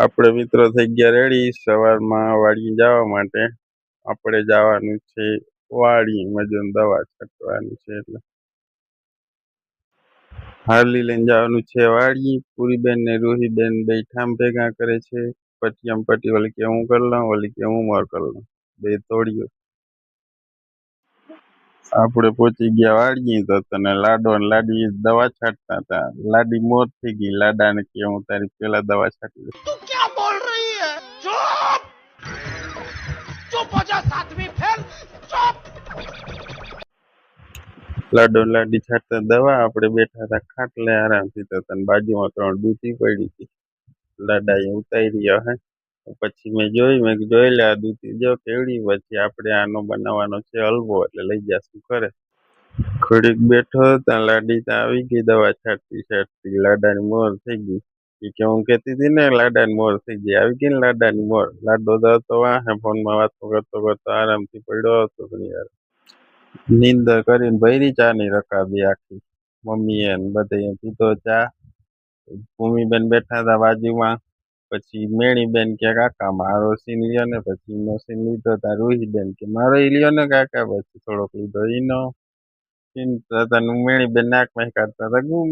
આપણે મિત્રો થઈ ગયા રેડી સવારમાં વાડી જવા માટે. આપણે જવાનું છે વાડી મજૂન દવા છાંટવાની છે એટલે હાર્લી લઈને જવાનું છે વાડી. પૂરીબેન ને રૂહીબેન બે ઠામ ભેગા કરે છે. પટ્ટી આમ પટ્ટી ઓલી કે હું કરી લઉં, ઓલી કે હું મોર કરી લઉં, બે તોડીઓ. આપણે પહોંચી ગયા વાડી તો તને લાડો ને લાડી દવા છાંટતા હતા. લાડી મોર થઈ ગઈ. લાડાને કે હું તારી પેલા દવા છાંટી દઉં. तू क्या बोल रही है? चुप चुप हो जा सातवीं फेल चुप। લાડો ને લાડી છાંટતા દવા આપણે બેઠા હતા ખાટલે આરામથી. તો તને બાજુમાં 3 દૂધી પડી હતી. લાડા એ ઉતારી હે. પછી મેં જોઈ લે આ દૂધી જો કેવડી. પછી આપણે આનો બનાવવાનો છે હલવો એટલે લઈ જશું ઘરે. ઘડીક બેઠો ત્યાં લાડી ત્યાં આવી ગઈ દવા છાંટતી લાડાની મોર થઈ ગઈ. ઈ કે હું કહેતી હતી ને લાડાની મોર થઈ ગઈ. આવી ગઈ ને લાડાની મોર. લાડો તો વાહે ફોનમાં વાતો કરતો કરતો આરામથી પડ્યો હતો ઘણી વાર. નીંદર કરીને ભૈરી ચાની રકાબી આખી. મમ્મીએ ને બધે પીધો ચા. ભૂમિબેન બેઠા હતા બાજુમાં. પછી મેણીબેન કે કાકા મારો સીન લ્યો ને. પછી નો સીન લીધો તા રૂહીબેન કે મારો ઈ લ્યો ને કાકા. પછી થોડોક લીધો ઈનો સીન. મેણીબેન નાકમાં કાઢતા હતા ગુમ.